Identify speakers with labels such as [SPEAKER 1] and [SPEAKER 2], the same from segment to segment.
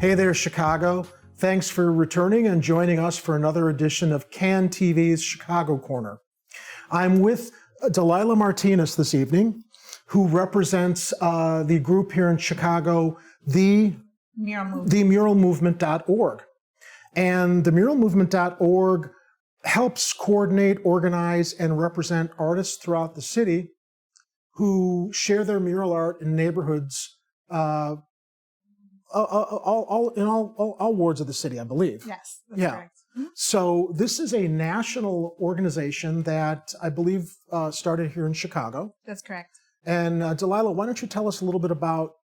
[SPEAKER 1] Hey there, Chicago. Thanks for returning and joining us for another edition of CANTV's Chicago Corner. I'm with Delilah Martinez this evening, who represents the group here in Chicago, the Muralmovement.org. And the Muralmovement.org helps coordinate, organize, and represent artists throughout the city who share their mural art in neighborhoods all wards of the city, I believe.
[SPEAKER 2] Yes, that's correct. Mm-hmm.
[SPEAKER 1] So this is a national organization that I believe started here in Chicago.
[SPEAKER 2] That's correct.
[SPEAKER 1] And Delilah, why don't you tell us a little bit about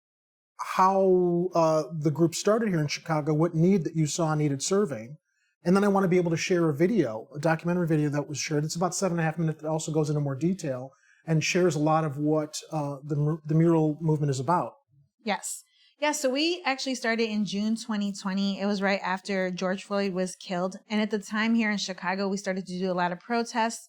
[SPEAKER 1] how the group started here in Chicago, what need that you saw needed serving, and then I want to be able to share a video, a documentary video that was shared. It's about 7.5 minutes. It also goes into more detail and shares a lot of what the mural movement is about.
[SPEAKER 2] Yes. Yeah, so we actually started in June 2020. It was right after George Floyd was killed. And at the time here in Chicago, we started to do a lot of protests.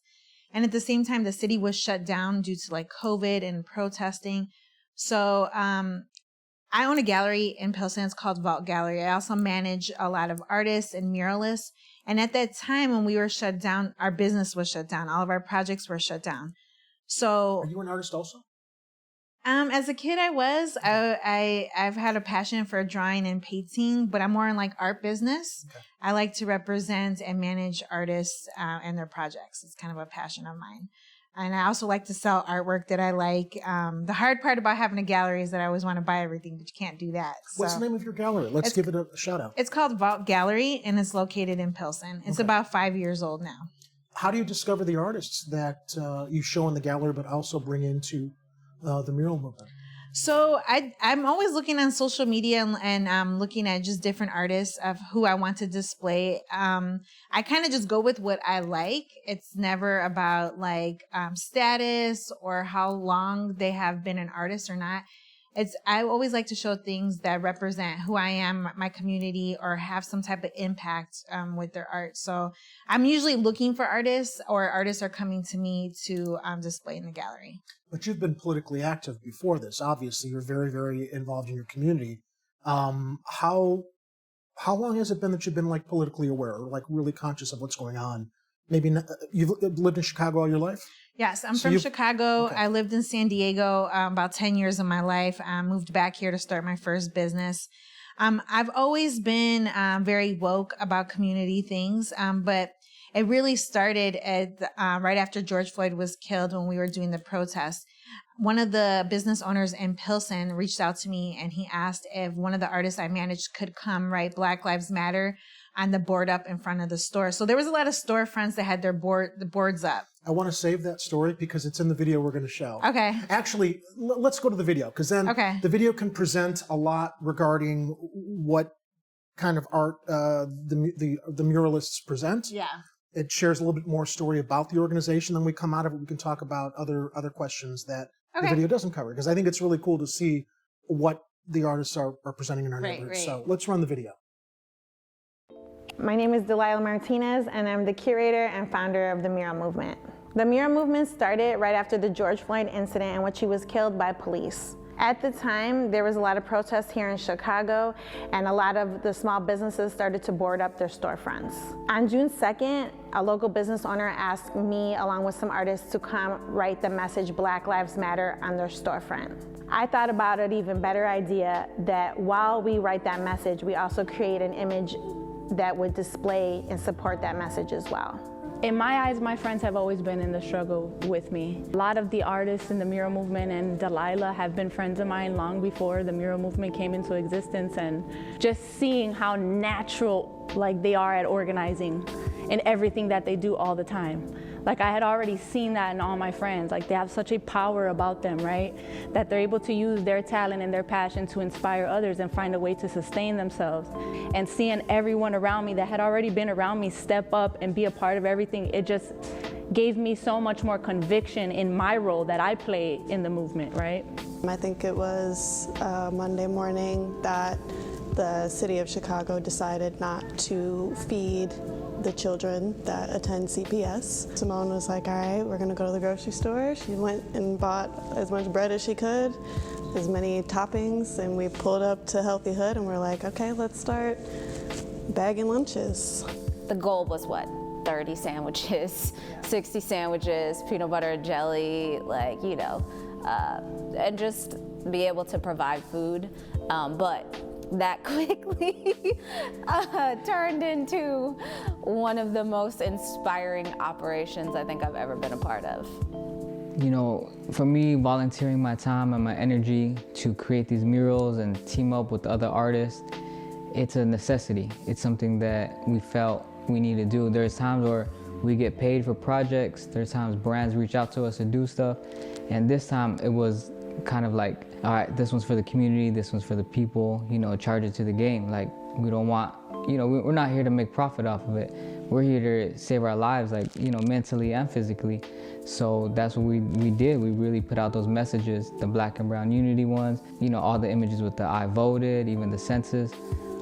[SPEAKER 2] And at the same time, the city was shut down due to like COVID and protesting. So I own a gallery in Pilsen. It's called Vault Gallery. I also manage a lot of artists and muralists. And at that time when we were shut down, our business was shut down. All of our projects were shut down. So
[SPEAKER 1] are you an artist also?
[SPEAKER 2] As a kid, I was. I've had a passion for drawing and painting, but I'm more in like art business. Okay. I like to represent and manage artists and their projects. It's kind of a passion of mine. And I also like to sell artwork that I like. The hard part about having a gallery is that I always want to buy everything, but you can't do that.
[SPEAKER 1] What's the name of your gallery? Let's give it a shout out.
[SPEAKER 2] It's called Vault Gallery, and it's located in Pilsen. It's about 5 years old now. How
[SPEAKER 1] do you discover the artists that you show in the gallery, but also bring into the mural movement?
[SPEAKER 2] So I'm always looking on social media and looking at just different artists of who I want to display. I kind of just go with what I like. It's never about like status or how long they have been an artist or not. I always like to show things that represent who I am, my community, or have some type of impact with their art. So I'm usually looking for artists, or artists are coming to me to display in the gallery.
[SPEAKER 1] But you've been politically active before this. Obviously, you're very, very involved in your community. How long has it been that you've been like politically aware, or like really conscious of what's going on? Maybe you've lived in Chicago all your life?
[SPEAKER 2] Yes, I'm from Chicago. Okay. I lived in San Diego about 10 years of my life. I moved back here to start my first business. I've always been very woke about community things, but it really started right after George Floyd was killed when we were doing the protest. One of the business owners in Pilsen reached out to me, and he asked if one of the artists I managed could come write Black Lives Matter on the board up in front of the store. So there was a lot of storefronts that had the boards up.
[SPEAKER 1] I want to save that story because it's in the video we're going to show.
[SPEAKER 2] Okay.
[SPEAKER 1] Actually, let's go to the video, because then the video can present a lot regarding what kind of art the muralists present.
[SPEAKER 2] Yeah.
[SPEAKER 1] It shares a little bit more story about the organization. Then we come out of it, we can talk about other questions that the video doesn't cover, because I think it's really cool to see what the artists are presenting in our neighborhood. Right. So let's run the video.
[SPEAKER 3] My name is Delilah Martinez, and I'm the curator and founder of the Mural Movement. The Mural Movement started right after the George Floyd incident in which he was killed by police. At the time, there was a lot of protests here in Chicago, and a lot of the small businesses started to board up their storefronts. On June 2nd, a local business owner asked me, along with some artists, to come write the message Black Lives Matter on their storefront. I thought about an even better idea, that while we write that message, we also create an image that would display and support that message as well.
[SPEAKER 4] In my eyes, my friends have always been in the struggle with me. A lot of the artists in the mural movement and Delilah have been friends of mine long before the mural movement came into existence, and just seeing how natural like they are at organizing in everything that they do all the time. Like I had already seen that in all my friends. Like they have such a power about them, right? That they're able to use their talent and their passion to inspire others and find a way to sustain themselves. And seeing everyone around me that had already been around me step up and be a part of everything, it just gave me so much more conviction in my role that I play in the movement, right?
[SPEAKER 5] I think it was Monday morning that the city of Chicago decided not to feed the children that attend CPS. Simone was like, all right, we're gonna go to the grocery store. She went and bought as much bread as she could, as many toppings, and we pulled up to Healthy Hood and we're like, okay, let's start bagging lunches.
[SPEAKER 6] The goal was what? 30 sandwiches, 60 sandwiches, peanut butter and jelly, like, you know, and just be able to provide food. But that quickly turned into one of the most inspiring operations I think I've ever been a part of.
[SPEAKER 7] You know, for me, volunteering my time and my energy to create these murals and team up with other artists, it's a necessity. It's something that we felt we need to do. There's times where we get paid for projects. There's times brands reach out to us to do stuff. And this time it was kind of like, all right, this one's for the community, this one's for the people, you know, charge it to the game. Like, we don't want, you know, we're not here to make profit off of it. We're here to save our lives, like, you know, mentally and physically. So that's what we did. We really put out those messages, the Black and Brown Unity ones, you know, all the images with the I voted, even the census.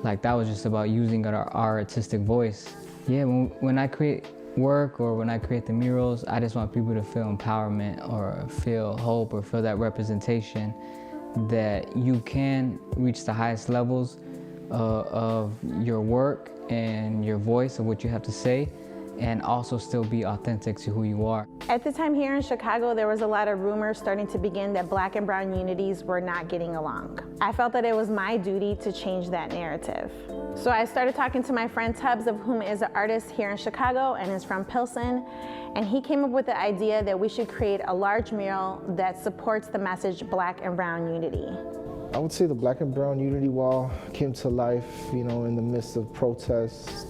[SPEAKER 7] Like, that was just about using our artistic voice. Yeah, when I create work or when I create the murals, I just want people to feel empowerment or feel hope or feel that representation that you can reach the highest levels of your work and your voice of what you have to say, and also still be authentic to who you are.
[SPEAKER 3] At the time here in Chicago, there was a lot of rumors starting to begin that Black and Brown unities were not getting along. I felt that it was my duty to change that narrative. So I started talking to my friend Tubbs, of whom is an artist here in Chicago and is from Pilsen, and he came up with the idea that we should create a large mural that supports the message Black and Brown unity.
[SPEAKER 8] I would say the Black and Brown Unity Wall came to life, you know, in the midst of protests,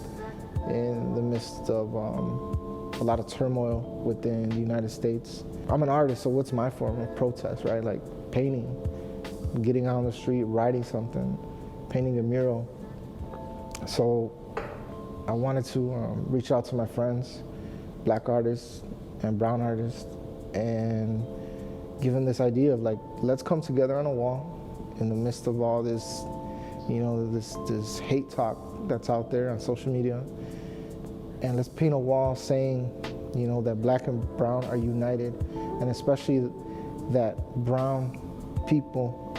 [SPEAKER 8] in the midst of a lot of turmoil within the United States. I'm an artist, so what's my form of protest, right? Like painting, getting out on the street, writing something, painting a mural. So I wanted to reach out to my friends, Black artists and brown artists, and give them this idea of like, let's come together on a wall in the midst of all this, you know, this hate talk that's out there on social media. And let's paint a wall saying, you know, that Black and Brown are united, and especially that brown people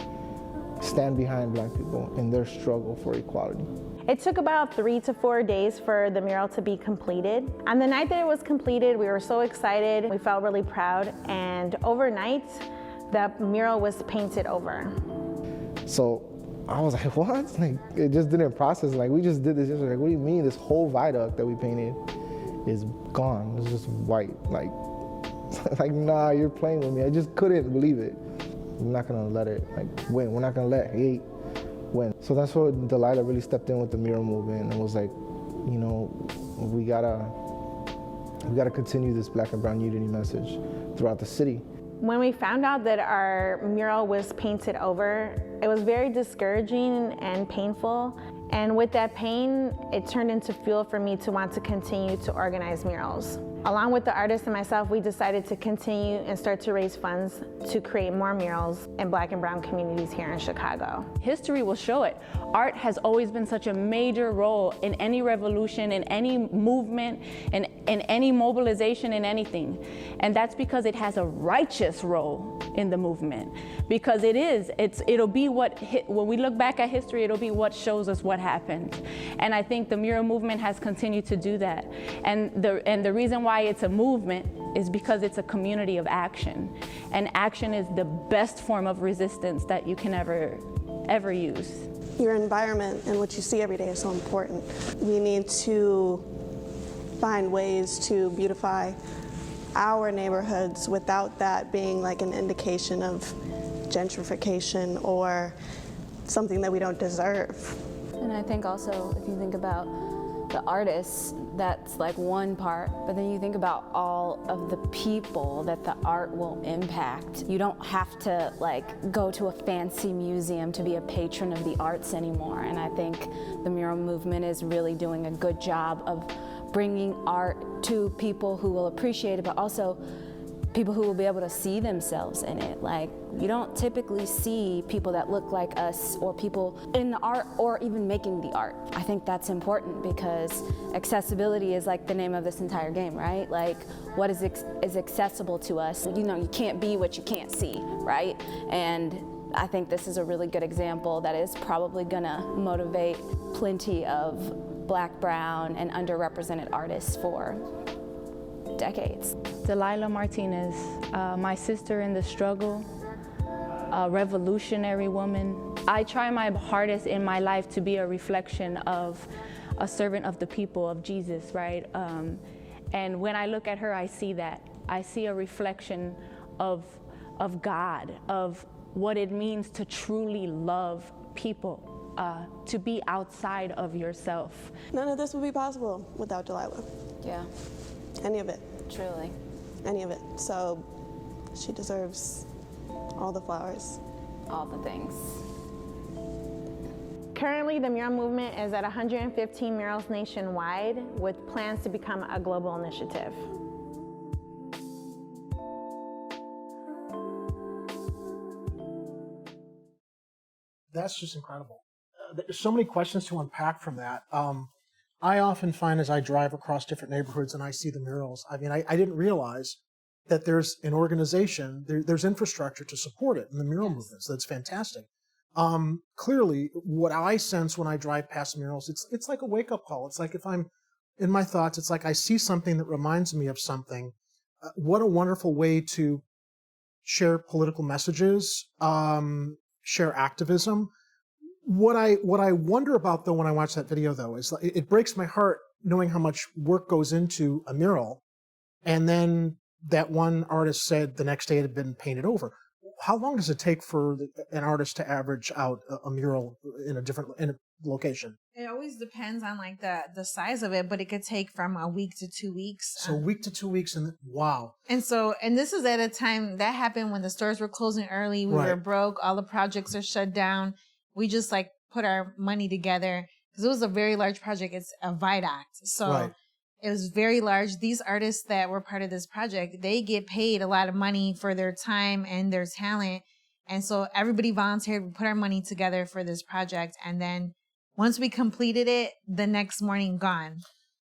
[SPEAKER 8] stand behind Black people in their struggle for equality.
[SPEAKER 3] It took about 3 to 4 days for the mural to be completed. On the night that it was completed, we were so excited. We felt really proud, and overnight, the mural was painted over.
[SPEAKER 8] So I was like, what? Like, it just didn't process. Like, we just did this yesterday. Like, what do you mean this whole viaduct that we painted is gone? It's just white. Like, like, nah, you're playing with me. I just couldn't believe it. I'm not gonna let it like win. We're not gonna let hate win. So that's what Delilah really stepped in with the Mural Movement and was like, you know, we gotta continue this Black and Brown unity message throughout the city.
[SPEAKER 3] When we found out that our mural was painted over, it was very discouraging and painful. And with that pain, it turned into fuel for me to want to continue to organize murals. Along with the artists and myself, we decided to continue and start to raise funds to create more murals in Black and Brown communities here in Chicago.
[SPEAKER 4] History will show it. Art has always been such a major role in any revolution, in any movement, in any mobilization, in anything. And that's because it has a righteous role in the movement. Because it'll be what, when we look back at history, it'll be what shows us what happened. And I think the Mural Movement has continued to do that. And the reason why it's a movement is because it's a community of action. And action is the best form of resistance that you can ever use.
[SPEAKER 5] Your environment and what you see every day is so important. We need to find ways to beautify our neighborhoods without that being like an indication of gentrification or something that we don't deserve.
[SPEAKER 6] And I think also, if you think about the artists, that's like one part, but then you think about all of the people that the art will impact. You don't have to like go to a fancy museum to be a patron of the arts anymore. And I think the Mural Movement is really doing a good job of bringing art to people who will appreciate it, but also people who will be able to see themselves in it. Like, you don't typically see people that look like us or people in the art or even making the art. I think that's important because accessibility is like the name of this entire game, right? Like, what is accessible to us? You know, you can't be what you can't see, right? And I think this is a really good example that is probably gonna motivate plenty of Black, brown, and underrepresented artists for decades.
[SPEAKER 4] Delilah Martinez, my sister in the struggle, a revolutionary woman. I try my hardest in my life to be a reflection of a servant of the people, of Jesus, right? And when I look at her, I see that. I see a reflection of God, of what it means to truly love people, to be outside of yourself.
[SPEAKER 5] None of this would be possible without Delilah.
[SPEAKER 6] Yeah,
[SPEAKER 5] Any of it.
[SPEAKER 6] truly.
[SPEAKER 5] Any of it. So she deserves all the flowers.
[SPEAKER 6] All the things.
[SPEAKER 3] Currently, the Mural Movement is at 115 murals nationwide with plans to become a global initiative.
[SPEAKER 1] That's just incredible. There's so many questions to unpack from that. I often find as I drive across different neighborhoods and I see the murals, I mean, I didn't realize that there's an organization, there's infrastructure to support it in the mural movement. So that's fantastic. Clearly, what I sense when I drive past murals, it's like a wake-up call. It's like if I'm in my thoughts, it's like I see something that reminds me of something. What a wonderful way to share political messages, share activism. What I wonder about, though, when I watch that video, though, is it breaks my heart knowing how much work goes into a mural, and then that one artist said the next day it had been painted over. How long does it take for an artist to average out a mural in a location?
[SPEAKER 2] It always depends on like the size of it, but it could take from a week to 2 weeks.
[SPEAKER 1] So a week to 2 weeks, and wow.
[SPEAKER 2] And this is at a time that happened when the stores were closing early. We were broke. All the projects are shut down. We just like put our money together because it was a very large project. It's a viaduct. So it was very large. These artists that were part of this project, they get paid a lot of money for their time and their talent. And so everybody volunteered. We put our money together for this project. And then once we completed it, the next morning gone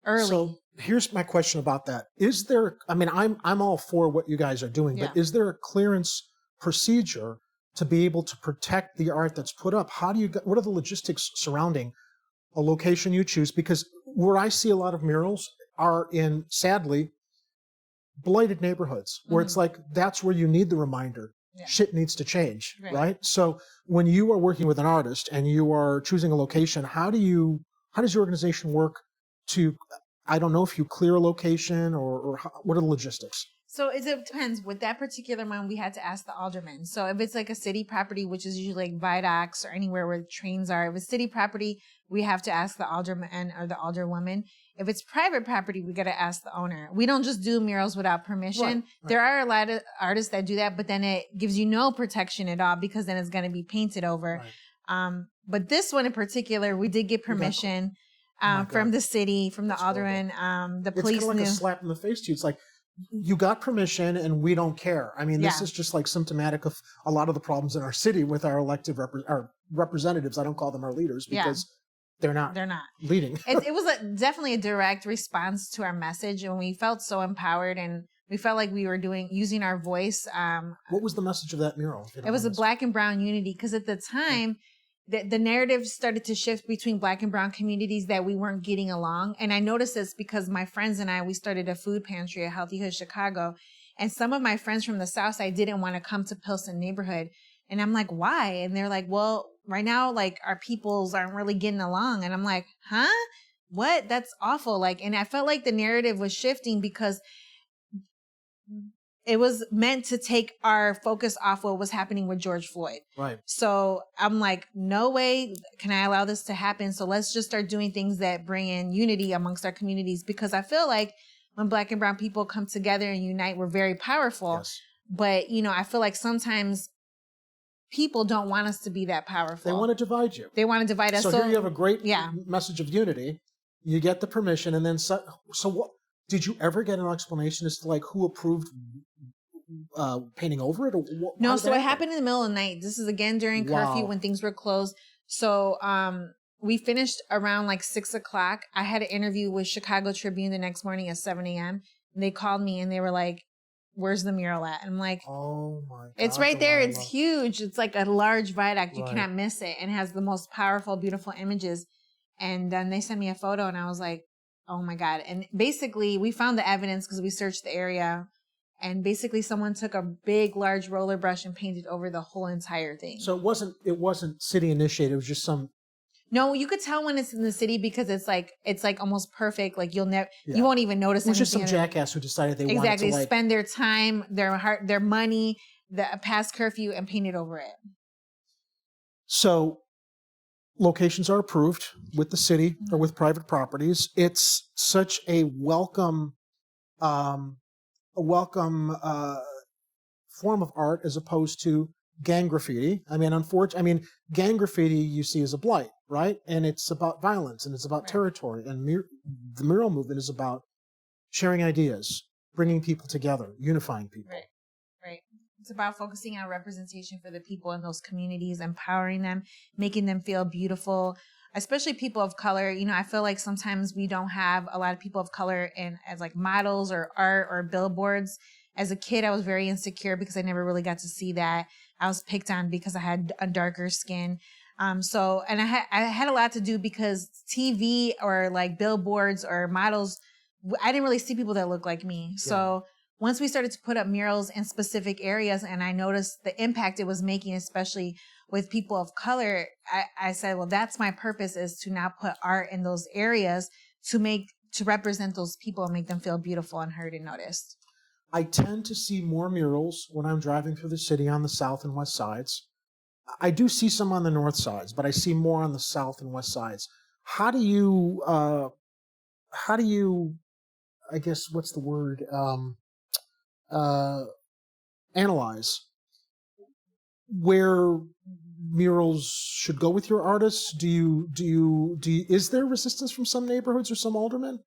[SPEAKER 2] early.
[SPEAKER 1] So here's my question about that. Is there, I mean, I'm all for what you guys are doing, but is there a clearance procedure to be able to protect the art that's put up? What are the logistics surrounding a location you choose? Because where I see a lot of murals are in, sadly, blighted neighborhoods where it's like, that's where you need the reminder. Shit needs to change, right? So when you are working with an artist and you are choosing a location, how does your organization work to, I don't know if you clear a location or what are the logistics?
[SPEAKER 2] So it depends. With that particular one, we had to ask the alderman. So if it's like a city property, which is usually like viaducts or anywhere where trains are, if it's city property, we have to ask the alderman or the alderwoman. If it's private property, we got to ask the owner. We don't just do murals without permission. Right. There are a lot of artists that do that, but then it gives you no protection at all because then it's going to be painted over. Right. But this one in particular, we did get permission from the city, from the alderman, the police.
[SPEAKER 1] It's kind of like a slap in the face to you. It's like, you got permission and we don't care. I mean, this is just like symptomatic of a lot of the problems in our city with our elected our representatives. I don't call them our leaders because they're not leading.
[SPEAKER 2] It was definitely a direct response to our message, and we felt so empowered and we felt like we were using our voice.
[SPEAKER 1] What was the message of that mural?
[SPEAKER 2] It was a Black and brown unity, because at the time, the narrative started to shift between Black and brown communities that we weren't getting along. And I noticed this because my friends and I, we started a food pantry at Healthy Hood Chicago. And some of my friends from the South Side didn't want to come to Pilsen neighborhood. And I'm like, why? And they're like, well, right now, like our peoples aren't really getting along. And I'm like, huh? What? That's awful. And I felt like the narrative was shifting because it was meant to take our focus off what was happening with George Floyd.
[SPEAKER 1] Right.
[SPEAKER 2] So I'm like, no way can I allow this to happen. So let's just start doing things that bring in unity amongst our communities, because I feel like when Black and brown people come together and unite, we're very powerful. Yes. But, I feel like sometimes people don't want us to be that powerful.
[SPEAKER 1] They want to divide you.
[SPEAKER 2] They want to divide us.
[SPEAKER 1] So here you have a great message of unity. You get the permission, and then so what? Did you ever get an explanation as to like who approved painting over it? Or
[SPEAKER 2] no, so it happened in the middle of the night. This is again during curfew when things were closed. So we finished around like 6 o'clock. I had an interview with Chicago Tribune the next morning at 7 a.m. And they called me and they were like, where's the mural at? And I'm like,
[SPEAKER 1] Oh my God.
[SPEAKER 2] it's right there. It's
[SPEAKER 1] Delilah.
[SPEAKER 2] huge. It's like a large viaduct. You
[SPEAKER 1] Right.
[SPEAKER 2] cannot miss it. And has the most powerful, beautiful images. And then they sent me a photo and I was like, oh my God. And basically we found the evidence because we searched the area. And basically someone took a big, large roller brush and painted over the whole entire thing.
[SPEAKER 1] So it wasn't city initiated. It was just some.
[SPEAKER 2] No, you could tell when it's in the city because it's like almost perfect. Like you
[SPEAKER 1] Yeah.
[SPEAKER 2] won't even notice
[SPEAKER 1] It was just some
[SPEAKER 2] anything.
[SPEAKER 1] jackass who decided they
[SPEAKER 2] Exactly.
[SPEAKER 1] wanted to like.
[SPEAKER 2] Spend their time, their heart, their money, past curfew and paint it over it.
[SPEAKER 1] So locations are approved with the city or with private properties. It's such a welcome form of art as opposed to gang graffiti. I mean, gang graffiti you see as a blight, right? And it's about violence and it's about territory. And the mural movement is about sharing ideas, bringing people together, unifying people.
[SPEAKER 2] Right. Right. It's about focusing on representation for the people in those communities, empowering them, making them feel beautiful, especially people of color. You know, I feel like sometimes we don't have a lot of people of color as like models or art or billboards. As a kid, I was very insecure because I never really got to see that. I was picked on because I had a darker skin. And I had a lot to do because TV or like billboards or models, I didn't really see people that looked like me.
[SPEAKER 1] Yeah.
[SPEAKER 2] So once we started to put up murals in specific areas and I noticed the impact it was making, especially with people of color, I said, well, that's my purpose, is to now put art in those areas to represent those people and make them feel beautiful and heard and noticed.
[SPEAKER 1] I tend to see more murals when I'm driving through the city on the south and west sides. I do see some on the north sides, but I see more on the south and west sides. How do you, I guess, what's the word, analyze where murals should go with your artists? Is there resistance from some neighborhoods or some aldermen?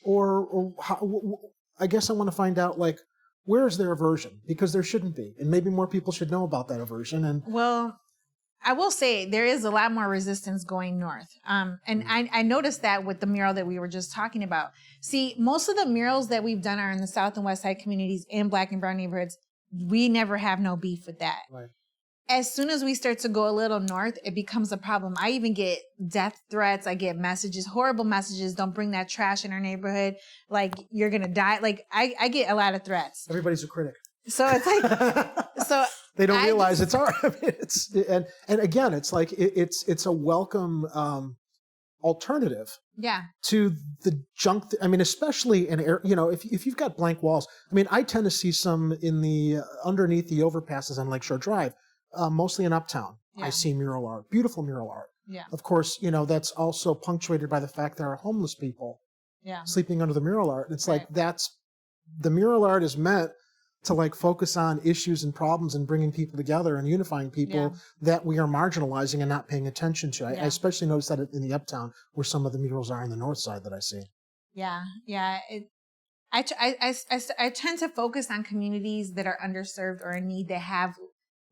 [SPEAKER 1] Or how, I guess I want to find out, like, where is their aversion? Because there shouldn't be. And maybe more people should know about that aversion. And
[SPEAKER 2] well, I will say there is a lot more resistance going north. And I noticed that with the mural that we were just talking about. See, most of the murals that we've done are in the South and West Side communities in Black and brown neighborhoods. We never have no beef with that.
[SPEAKER 1] right.
[SPEAKER 2] As soon as we start to go a little north, it becomes a problem. I even get death threats. I get messages, horrible messages. Don't bring that trash in our neighborhood. Like, you're going to die. Like, I get a lot of threats.
[SPEAKER 1] Everybody's a critic.
[SPEAKER 2] So it's like, so
[SPEAKER 1] they don't realize it's art. I mean, and again, it's like, it's a welcome, alternative.
[SPEAKER 2] Yeah.
[SPEAKER 1] To the junk. I mean, especially if you've got blank walls. I mean, I tend to see some in the underneath the overpasses on Lakeshore Drive, mostly in Uptown.
[SPEAKER 2] Yeah.
[SPEAKER 1] I see mural art, beautiful mural art.
[SPEAKER 2] Yeah.
[SPEAKER 1] Of course, that's also punctuated by the fact there are homeless people sleeping under the mural art. It's like the mural art is meant to like focus on issues and problems and bringing people together and unifying people that we are marginalizing and not paying attention to. I especially notice that in the Uptown where some of the murals are on the north side that I see.
[SPEAKER 2] Yeah. Yeah. I tend to focus on communities that are underserved or in need, that have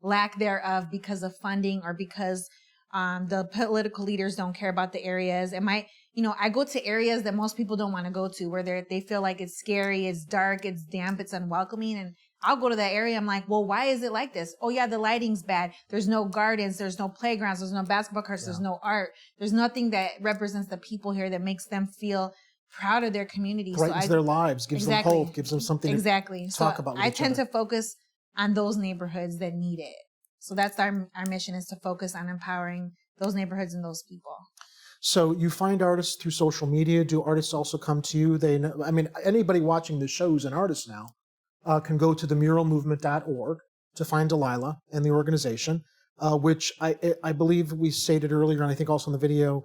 [SPEAKER 2] lack thereof because of funding or because the political leaders don't care about the areas. I go to areas that most people don't want to go to, where they feel like it's scary, it's dark, it's damp, it's unwelcoming. And I'll go to that area. I'm like, well, why is it like this? Oh yeah, the lighting's bad. There's no gardens. There's no playgrounds. There's no basketball courts. There's no art. There's nothing that represents the people here that makes them feel proud of their community.
[SPEAKER 1] Brightens their lives, gives them hope, gives them something to talk about with
[SPEAKER 2] I
[SPEAKER 1] each
[SPEAKER 2] tend
[SPEAKER 1] other.
[SPEAKER 2] to focus on those neighborhoods that need it. So that's our mission, is to focus on empowering those neighborhoods and those people.
[SPEAKER 1] So you find artists through social media. Do artists also come to you? Anybody watching the show who's an artist now can go to themuralmovement.org to find Delilah and the organization, which I believe we stated earlier, and I think also in the video,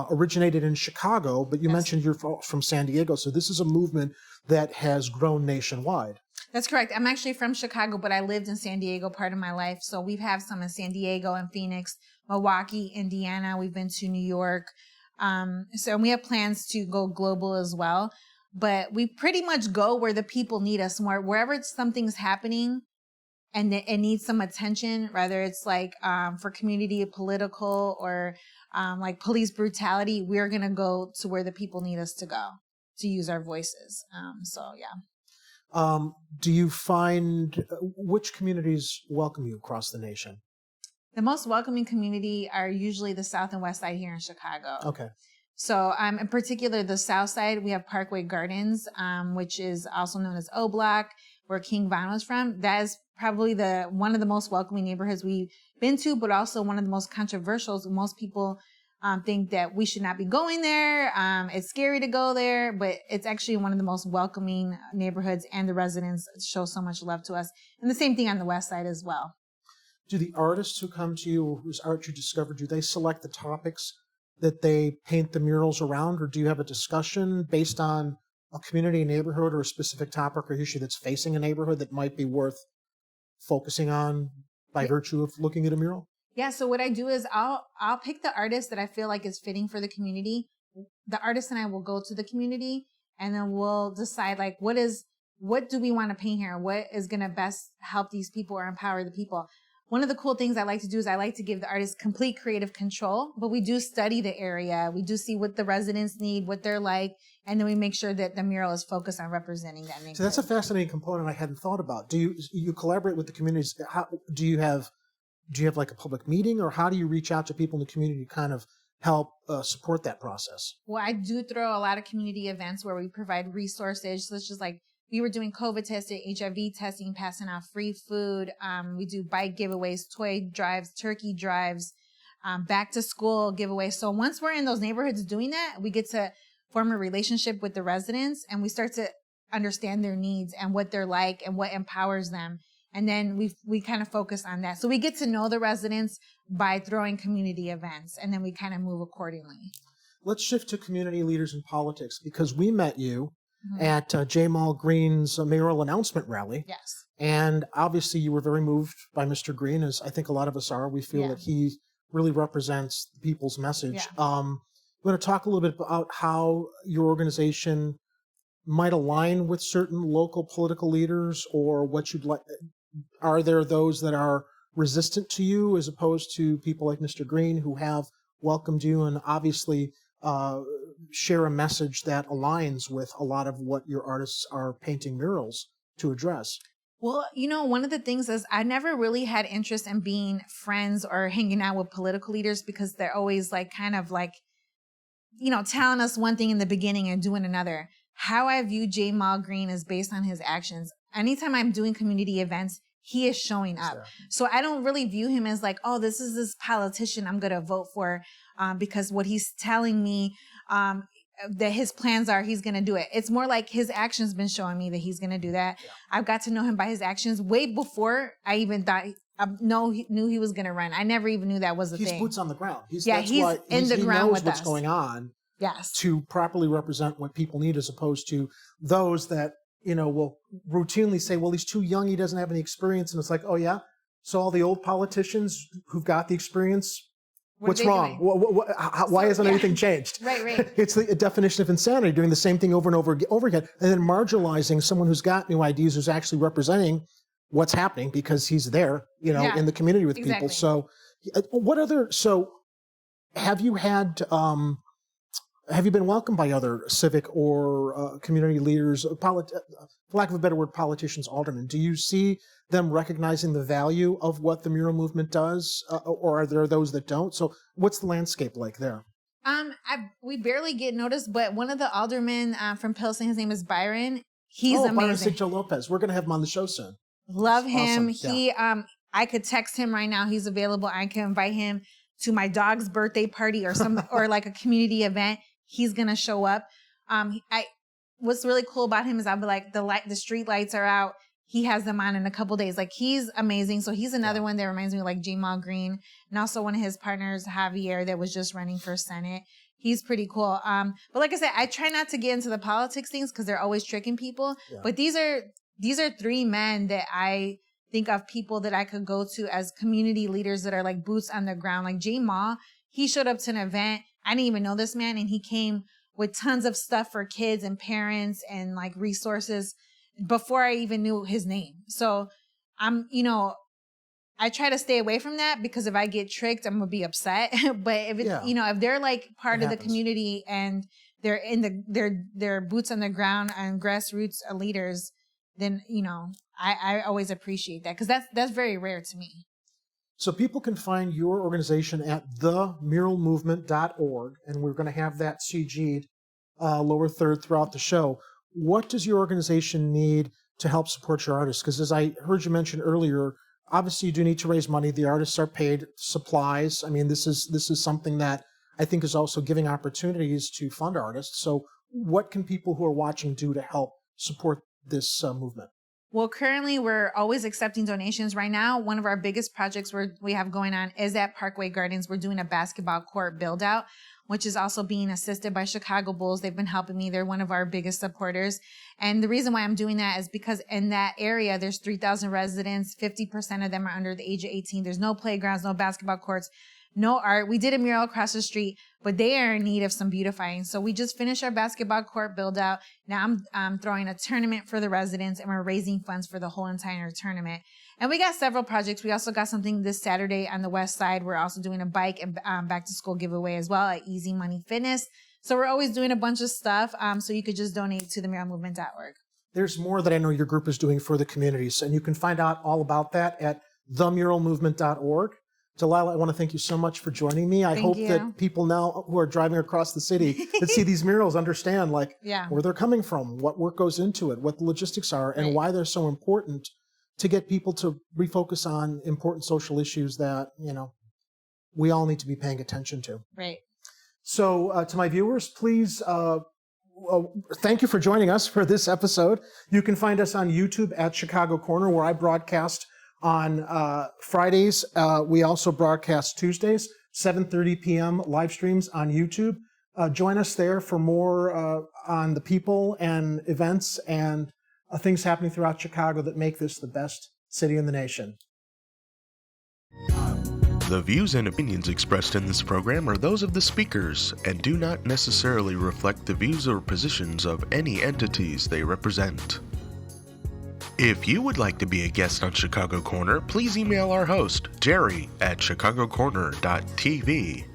[SPEAKER 1] originated in Chicago, but you mentioned you're from San Diego. So this is a movement that has grown nationwide.
[SPEAKER 2] That's correct. I'm actually from Chicago, but I lived in San Diego part of my life. So we have some in San Diego and Phoenix, Milwaukee, Indiana. We've been to New York. So we have plans to go global as well. But we pretty much go where the people need us more. Wherever something's happening and it needs some attention, whether it's like for community, political, or like police brutality, we're going to go to where the people need us to go to use our voices. So, yeah.
[SPEAKER 1] Do you find which communities welcome you across the nation?
[SPEAKER 2] The most welcoming community are usually the South and West Side here in Chicago.
[SPEAKER 1] Okay.
[SPEAKER 2] So in particular, the South Side, we have Parkway Gardens, which is also known as O Block, where King Von was from. That is probably one of the most welcoming neighborhoods we've been to, but also one of the most controversial. Most people think that we should not be going there. It's scary to go there, but it's actually one of the most welcoming neighborhoods, and the residents show so much love to us. And the same thing on the West Side as well.
[SPEAKER 1] Do the artists who come to you, whose art you discover, do they select the topics that they paint the murals around, or do you have a discussion based on a community, neighborhood, or a specific topic or issue that's facing a neighborhood that might be worth focusing on by virtue of looking at a mural?
[SPEAKER 2] Yeah, so what I do is I'll pick the artist that I feel like is fitting for the community. The artist and I will go to the community, and then we'll decide like what do we want to paint here? What is going to best help these people or empower the people? One of the cool things I like to do is I like to give the artist complete creative control, but we do study the area. We do see what the residents need, what they're like, and then we make sure that the mural is focused on representing that neighborhood.
[SPEAKER 1] So that's a fascinating component I hadn't thought about. Do you collaborate with the communities? Do you have like a public meeting, or how do you reach out to people in the community to kind of help support that process?
[SPEAKER 2] Well, I do throw a lot of community events where we provide resources. So it's just like we were doing COVID testing, HIV testing, passing out free food. We do bike giveaways, toy drives, turkey drives, back to school giveaways. So once we're in those neighborhoods doing that, we get to form a relationship with the residents, and we start to understand their needs and what they're like and what empowers them. And then we kind of focus on that. So we get to know the residents by throwing community events, and then we kind of move accordingly.
[SPEAKER 1] Let's shift to community leaders in politics, because we met you at Jamal Green's mayoral announcement rally.
[SPEAKER 2] Yes.
[SPEAKER 1] And obviously you were very moved by Mr. Green, as I think a lot of us are. We feel that he really represents the people's message.
[SPEAKER 2] Yeah.
[SPEAKER 1] I'm going to talk a little bit about how your organization might align with certain local political leaders, or what you'd like. Are there those that are resistant to you as opposed to people like Mr. Green who have welcomed you and obviously share a message that aligns with a lot of what your artists are painting murals to address?
[SPEAKER 2] Well, one of the things is I never really had interest in being friends or hanging out with political leaders, because they're always like kind of like, telling us one thing in the beginning and doing another. How I view Jamal Green is based on his actions. Anytime I'm doing community events, he is showing up. So I don't really view him as like, oh, this is this politician I'm going to vote for because what he's telling me that his plans are, he's going to do it. It's more like his actions been showing me that he's going to do that. Yeah. I've got to know him by his actions way before I even thought knew he was going to run. I never even knew that was a thing.
[SPEAKER 1] He's boots on the ground. He's
[SPEAKER 2] in the ground with us.
[SPEAKER 1] He knows what's going on.
[SPEAKER 2] Yes.
[SPEAKER 1] To properly represent what people need, as opposed to those that will routinely say, well, he's too young, he doesn't have any experience. And it's like, oh yeah? So all the old politicians who've got the experience, what's wrong? Why hasn't anything changed?
[SPEAKER 2] Right.
[SPEAKER 1] It's the definition of insanity, doing the same thing over and over again, and then marginalizing someone who's got new ideas, who's actually representing what's happening because he's there, in the community with people. So have you been welcomed by other civic or community leaders, for lack of a better word, politicians, aldermen? Do you see them recognizing the value of what the mural movement does, or are there those that don't? So what's the landscape like there?
[SPEAKER 2] We barely get noticed, but one of the aldermen from Pilsen, his name is Byron. He's amazing.
[SPEAKER 1] Byron Sigel Lopez. We're going to have him on the show soon.
[SPEAKER 2] Love him.
[SPEAKER 1] Awesome.
[SPEAKER 2] I could text him right now. He's available. I can invite him to my dog's birthday party or or like a community event. He's going to show up. What's really cool about him is I'll be like, the street lights are out. He has them on in a couple days. Like, he's amazing. So he's another one that reminds me of like Jamal Green, and also one of his partners, Javier, that was just running for Senate. He's pretty cool. But like I said, I try not to get into the politics things because they're always tricking people. Yeah. But these are three men that I think of, people that I could go to as community leaders that are like boots on the ground. Like Jamal, he showed up to an event. I didn't even know this man, and he came with tons of stuff for kids and parents and like resources before I even knew his name. So I try to stay away from that, because if I get tricked, I'm gonna be upset. But if it's, if they're like part of the community and they're they're boots on the ground and grassroots leaders, then, I always appreciate that because that's very rare to me.
[SPEAKER 1] So people can find your organization at themuralmovement.org, and we're going to have that CG'd lower third throughout the show. What does your organization need to help support your artists? Because as I heard you mention earlier, obviously you do need to raise money. The artists are paid supplies. I mean, this is something that I think is also giving opportunities to fund artists. So what can people who are watching do to help support this movement?
[SPEAKER 2] Well, currently we're always accepting donations. Right now, one of our biggest projects we have going on is at Parkway Gardens. We're doing a basketball court build out, which is also being assisted by Chicago Bulls. They've been helping me. They're one of our biggest supporters. And the reason why I'm doing that is because in that area, there's 3,000 residents. 50% of them are under the age of 18. There's no playgrounds, no basketball courts, no art. We did a mural across the street, but they are in need of some beautifying. So we just finished our basketball court build out. Now I'm throwing a tournament for the residents, and we're raising funds for the whole entire tournament. And we got several projects. We also got something this Saturday on the west side. We're also doing a bike and back to school giveaway as well at Easy Money Fitness. So we're always doing a bunch of stuff. So you could just donate to themuralmovement.org.
[SPEAKER 1] There's more that I know your group is doing for the communities, and you can find out all about that at themuralmovement.org. Delilah, I want to thank you so much for joining me. I hope that people now who are driving across the city that see these murals understand where they're coming from, what work goes into it, what the logistics are, and why they're so important to get people to refocus on important social issues that, we all need to be paying attention to.
[SPEAKER 2] Right.
[SPEAKER 1] So to my viewers, please, thank you for joining us for this episode. You can find us on YouTube at Chicago Corner, where I broadcast on Fridays. We also broadcast Tuesdays, 7:30 p.m. live streams on YouTube. Join us there for more on the people and events and things happening throughout Chicago that make this the best city in the nation.
[SPEAKER 9] The views and opinions expressed in this program are those of the speakers and do not necessarily reflect the views or positions of any entities they represent. If you would like to be a guest on Chicago Corner, please email our host, Jerry, at chicagocorner.tv.